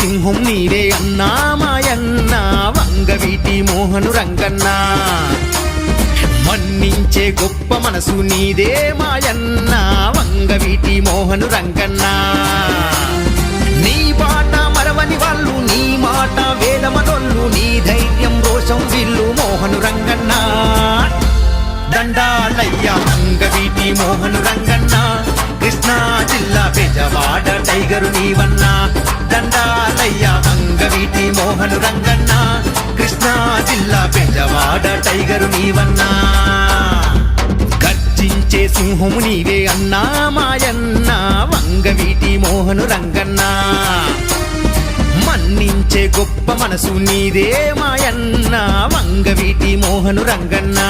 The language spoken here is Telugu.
సింహం నీవే అన్నా మాయన్న వంగవీటి మోహను రంగన్న మన్నించే గొప్ప మనసు నీదే మాయన్న వంగవీటి మోహను రంగన్న నీ బాట మరవని వాళ్ళు నీ మాట వేదమనొల్లు నీ ధైర్యం రోషం విల్లు మోహను రంగన్న దండాలయ్య వంగవీటి మోహను రంగన్న కృష్ణా జిల్లా బెజవాడ టైగరు నీవన్నా దండాలయ్య వంగవీటి మోహను రంగన్న కృష్ణా జిల్లా బెజవాడ టైగరు నీవన్నా గర్జించే సింహము నీవే అన్నా మాయన్న వంగవీటి మోహను రంగన్న మన్నించే గొప్ప మనసు నీదే మాయన్న వంగవీటి మోహను రంగన్న